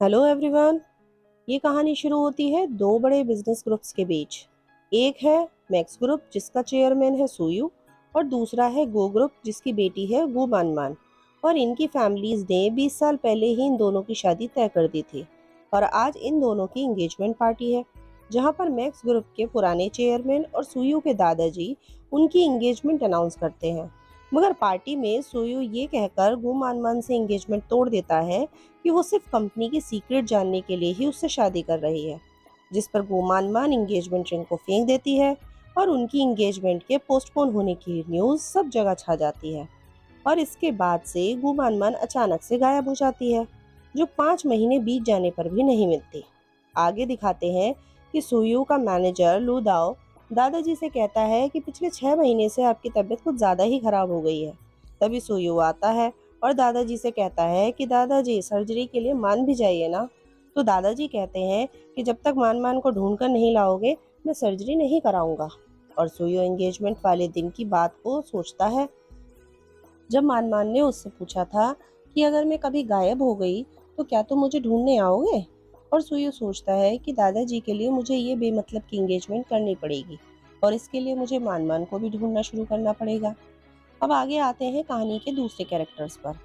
Hello everyone. ये कहानी शुरू होती है दो बड़े बिजनेस ग्रुप्स के बीच। एक है मैक्स ग्रुप जिसका चेयरमैन है सुयू, और दूसरा है गो ग्रुप जिसकी बेटी है गु मानमान। और इनकी फैमिलीज ने 20 साल पहले ही इन दोनों की शादी तय कर दी थी। और आज इन दोनों की एंगेजमेंट पार्टी है, जहां पर मैक्स ग्रुप के पुराने चेयरमैन और सुयू के दादाजी उनकी एंगेजमेंट अनाउंस करते हैं। मगर पार्टी में सुयू ये कहकर गु मानमान से एंगेजमेंट तोड़ देता है कि वो सिर्फ कंपनी की सीक्रेट जानने के लिए ही उससे शादी कर रही है, जिस पर गोमान मान एंगेजमेंट रिंग को फेंक देती है और उनकी एंगेजमेंट के पोस्टपोन होने की न्यूज़ सब जगह छा जाती है। और इसके बाद से गुमान मान अचानक से गायब हो जाती है, जो 5 महीने बीत जाने पर भी नहीं मिलती। आगे दिखाते हैं कि सुयू का मैनेजर लू दाओ दादाजी से कहता है कि पिछले 6 महीने से आपकी तबीयत कुछ ज़्यादा ही खराब हो गई है। तभी सुयू आता है और दादाजी से कहता है कि दादाजी सर्जरी के लिए मान भी जाइए ना। तो दादाजी कहते हैं कि जब तक मान मान को ढूंढ कर नहीं लाओगे मैं सर्जरी नहीं कराऊंगा। और सुयो एंगेजमेंट वाले दिन की बात को सोचता है, जब मान मान ने उससे पूछा था कि अगर मैं कभी गायब हो गई तो क्या तुम मुझे ढूंढने आओगे। और सुयो सोचता है कि दादाजी के लिए मुझे ये बेमतलब की एंगेजमेंट करनी पड़ेगी और इसके लिए मुझे मान मान को भी ढूंढना शुरू करना पड़ेगा। अब आगे आते हैं कहानी के दूसरे कैरेक्टर्स पर।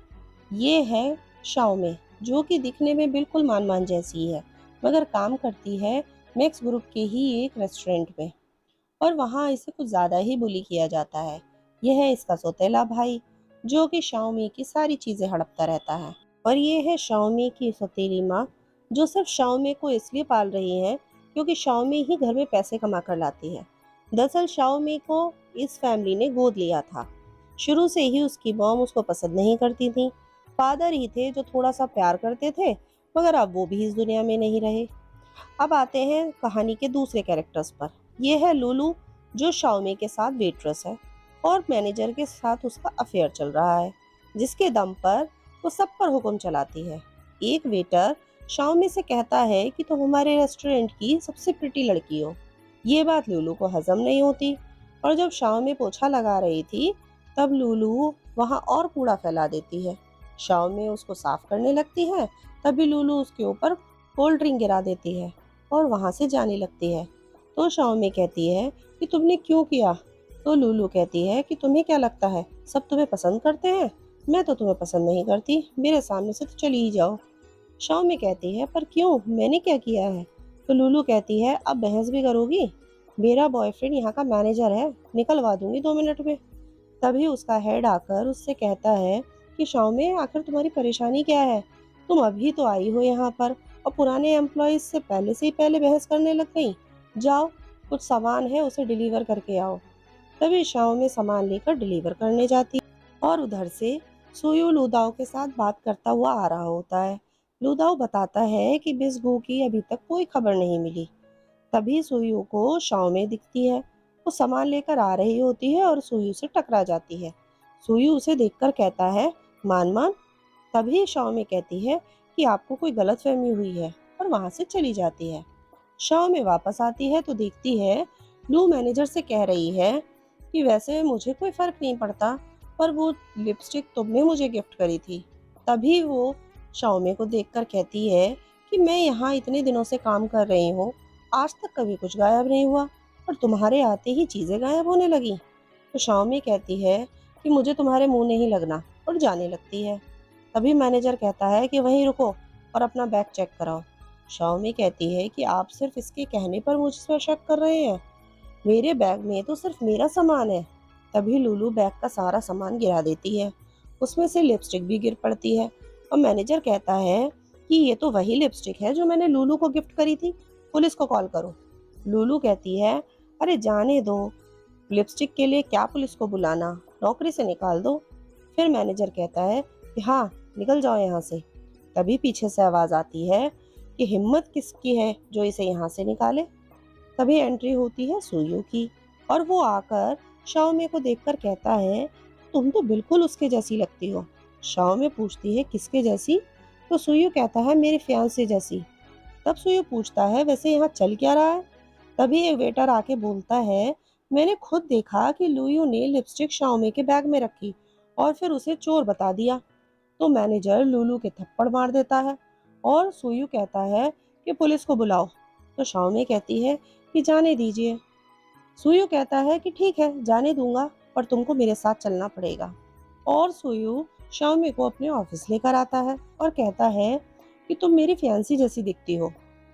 ये है शाओमे, जो कि दिखने में बिल्कुल मान मान जैसी है, मगर काम करती है मैक्स ग्रुप के ही एक रेस्टोरेंट में। और वहाँ इसे कुछ ज़्यादा ही बुली किया जाता है। यह है इसका सौतेला भाई, जो कि शाओमी की सारी चीज़ें हड़पता रहता है। और ये है शाओमी की सौतेली माँ, जो सिर्फ शाओमी को इसलिए पाल रही है क्योंकि शाओमी ही घर में पैसे कमा कर लाती है। दरअसल शाओमी को इस फैमिली ने गोद लिया था। शुरू से ही उसकी मॉम उसको पसंद नहीं करती थी। फादर ही थे जो थोड़ा सा प्यार करते थे, मगर अब वो भी इस दुनिया में नहीं रहे। अब आते हैं कहानी के दूसरे कैरेक्टर्स पर। ये है लुलू, जो शाओमी के साथ वेट्रेस है और मैनेजर के साथ उसका अफेयर चल रहा है, जिसके दम पर वो सब पर हुक्म चलाती है। एक वेटर शाओमी से कहता है कि तुम हमारे रेस्टोरेंट की सबसे प्रिटी लड़की हो। ये बात लुलू को हजम नहीं होती, और जब शाओमी पोछा लगा रही थी तब लुलू वहां और कूड़ा फैला देती है। शाओमी उसको साफ करने लगती है, तभी लुलू उसके ऊपर कोल्ड ड्रिंक गिरा देती है और वहां से जाने लगती है। तो शाओमी कहती है कि तुमने क्यों किया। तो लुलू कहती है कि तुम्हें क्या लगता है सब तुम्हें पसंद करते हैं, मैं तो तुम्हें पसंद नहीं करती, मेरे सामने से तो चली ही जाओ। शाओमी कहती है पर क्यों, मैंने क्या किया है। तो लुलू कहती है अब बहस भी करोगी, मेरा बॉयफ्रेंड यहाँ का मैनेजर है, निकलवा दूंगी 2 मिनट में। तभी उसका हेड आकर उससे कहता है कि शाओमी आखिर तुम्हारी परेशानी क्या है, तुम अभी तो आई हो यहाँ पर और पुराने एम्प्लॉयज से पहले से ही पहले बहस करने लग गई। जाओ, कुछ सामान है उसे डिलीवर करके आओ। तभी शाओमी सामान लेकर डिलीवर करने जाती और उधर से सुयू लुदाओ के साथ बात करता हुआ आ रहा होता है। लुदाओ बताता है कि बिस्गू की अभी तक कोई खबर नहीं मिली। तभी सुयू को शाओमी दिखती है। वो सामान लेकर आ रही होती है और सुयू से टकरा जाती है। सुयू उसे देखकर कहता है मान मान। तभी शाओमी कहती है कि आपको कोई गलतफहमी हुई है और वहां से चली जाती है। शाओमी वापस आती है तो देखती है लू मैनेजर से कह रही है कि वैसे मुझे कोई फर्क नहीं पड़ता, पर वो लिपस्टिक तुमने मुझे गिफ्ट करी थी। तभी वो शाओमी को देखकर कहती है कि मैं यहाँ इतने दिनों से काम कर रही हूँ, आज तक कभी कुछ गायब नहीं हुआ, और तुम्हारे आते ही चीजें गायब होने लगी। तो शाओमी कहती है कि मुझे तुम्हारे मुंह नहीं लगना, और जाने लगती है। तभी मैनेजर कहता है कि वहीं रुको और अपना बैग चेक कराओ। शाओमी कहती है कि आप सिर्फ इसके कहने पर मुझ पर शक कर रहे हैं, मेरे बैग में तो सिर्फ मेरा सामान है। तभी लुलू बैग का सारा सामान गिरा देती है, उसमें से लिपस्टिक भी गिर पड़ती है। और मैनेजर कहता है कि ये तो वही लिपस्टिक है जो मैंने लुलू को गिफ्ट करी थी, पुलिस को कॉल करो। लुलू कहती है अरे जाने दो, लिपस्टिक के लिए क्या पुलिस को बुलाना, नौकरी से निकाल दो। फिर मैनेजर कहता है कि हाँ, निकल जाओ यहाँ से। तभी पीछे से आवाज आती है कि हिम्मत किसकी है जो इसे यहाँ से निकाले। तभी एंट्री होती है सुयू की, और वो आकर शाओमी को देखकर कहता है तुम तो बिल्कुल उसके जैसी लगती हो। शाओमी पूछती है किसके जैसी। तो सुयू कहता है मेरे फियांसे जैसी। तब सुयू पूछता है वैसे यहाँ चल क्या रहा है। तभी एक वेटर आके बोलता है मैंने खुद देखा कि लुयू ने लिपस्टिक शाओमी के बैग में रखी और फिर उसे चोर बता दिया। तो मैनेजर लुलू के थप्पड़ मार देता है और सुयू कहता है कि पुलिस को बुलाओ। तो शाओमे कहती है कि जाने दीजिए। सुयू कहता है कि ठीक है, जाने दूंगा, पर तुमको मेरे साथ चलना पड़ेगा। और सुयू शाओमे को अपने ऑफिस लेकर आता है और कहता है कि तुम मेरी फियांसी जैसी दिखती हो,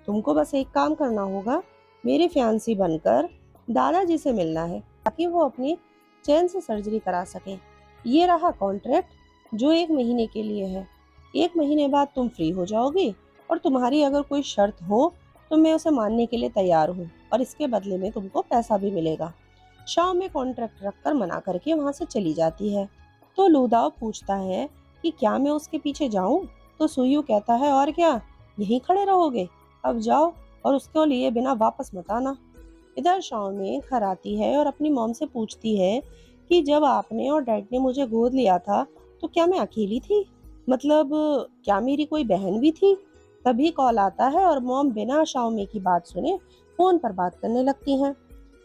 तुमको बस एक काम करना होगा, मेरी फियांसी बनकर दादाजी से मिलना है ताकि वो अपनी चैन से सर्जरी करा सके। ये रहा कॉन्ट्रैक्ट जो 1 महीने के लिए है। 1 महीने बाद तुम फ्री हो जाओगी और तुम्हारी अगर कोई शर्त हो तो मैं उसे मानने के लिए तैयार हूँ और इसके बदले में तुमको पैसा भी मिलेगा। शाओ में कॉन्ट्रैक्ट रखकर मना करके वहां से चली जाती है। तो लूदाओ पूछता है कि क्या मैं उसके पीछे जाऊं? तो सुयू कहता है और क्या, यहीं खड़े रहोगे? अब जाओ और उसको लिए बिना वापस मत आना। इधर शाओ में घर आती है और अपनी मॉम से पूछती है कि जब आपने और डैड ने मुझे गोद लिया था तो क्या मैं अकेली थी? मतलब क्या मेरी कोई बहन भी थी? तभी कॉल आता है और मॉम बिना शाओमी की बात सुने फोन पर बात करने लगती हैं।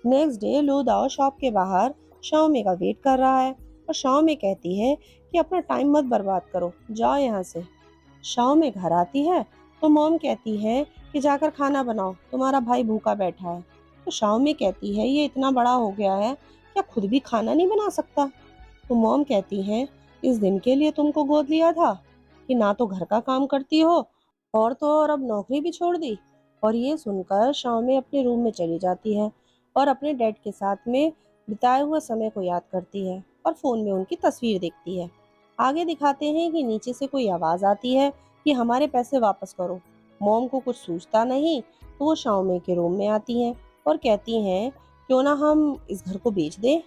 नेक्स्ट डे लू दाओ शॉप के बाहर शाओमी का वेट कर रहा है और शाओमी कहती है कि अपना टाइम मत बर्बाद करो, जाओ यहाँ से। शाओमी घर आती है तो मॉम कहती है कि जाकर खाना बनाओ, तुम्हारा भाई भूखा बैठा है। तो शाओमी कहती है ये इतना बड़ा हो गया है, क्या खुद भी खाना नहीं बना सकता? तो मॉम कहती है इस दिन के लिए तुमको गोद लिया था कि ना तो घर का काम करती हो और तो और अब नौकरी भी छोड़ दी। और ये सुनकर शाओमी अपने रूम में चली जाती है और अपने डैड के साथ में बिताए हुए समय को याद करती है और फोन में उनकी तस्वीर देखती है। आगे दिखाते हैं कि नीचे से कोई आवाज आती है कि हमारे पैसे वापस करो। मॉम को कुछ सूझता नहीं तो वो शाओमी के रूम में आती हैं और कहती हैं क्यों ना हम इस घर को बेच दें,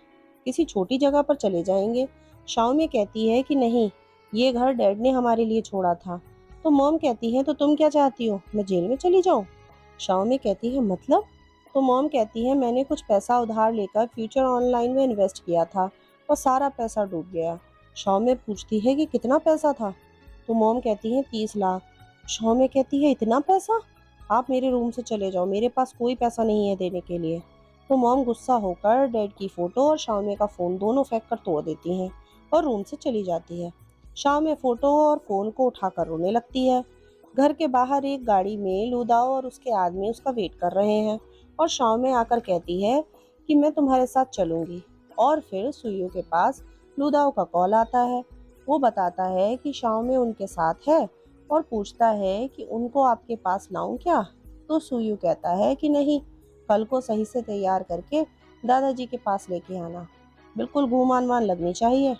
किसी छोटी जगह पर चले जाएंगे। शाओमी कहती है कि नहीं, ये घर डैड ने हमारे लिए छोड़ा था। तो मॉम कहती है तो तुम क्या चाहती हो, मैं जेल में चली जाऊं? शाओमी कहती है मतलब? तो मॉम कहती है मैंने कुछ पैसा उधार लेकर फ्यूचर ऑनलाइन में इन्वेस्ट किया था और सारा पैसा डूब गया। शाओमी पूछती है कि कितना पैसा था? तो मॉम कहती है 30 लाख। शाओमी कहती है इतना पैसा? आप मेरे रूम से चले जाओ, मेरे पास कोई पैसा नहीं है देने के लिए। तो मॉम गुस्सा होकर डैड की फोटो और शाओमी का फोन दोनों फेंक कर तोड़ देती हैं और रूम से चली जाती है। शाओमी फोटो और फोन को उठाकर रोने लगती है। घर के बाहर एक गाड़ी में लूदाओ और उसके आदमी उसका वेट कर रहे हैं और शाओमी आकर कहती है कि मैं तुम्हारे साथ चलूंगी। और फिर सुइयो के पास लूदाओ का कॉल आता है। वो बताता है कि शाओमी उनके साथ है और पूछता है कि उनको आपके पास लाऊं क्या? तो सुयू कहता है कि नहीं, कल को सही से तैयार करके दादाजी के पास लेके आना, बिल्कुल घूमान मान लगनी चाहिए।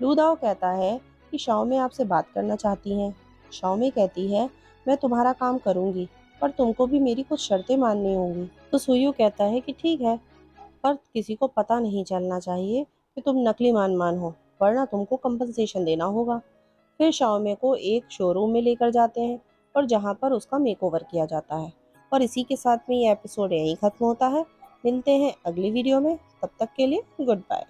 लूदाओ कहता है कि शाओमी आपसे बात करना चाहती हैं। शाओमी कहती है मैं तुम्हारा काम करूंगी पर तुमको भी मेरी कुछ शर्तें माननी होंगी। तो सुयू कहता है कि ठीक है, पर किसी को पता नहीं चलना चाहिए कि तुम नकली मान हो, वरना तुमको कंपनसेशन देना होगा। फिर शाओमी को एक शोरूम में लेकर जाते हैं और जहां पर उसका मेकओवर किया जाता है। और इसी के साथ में ये एपिसोड यहीं खत्म होता है। मिलते हैं अगली वीडियो में, तब तक के लिए गुड बाय।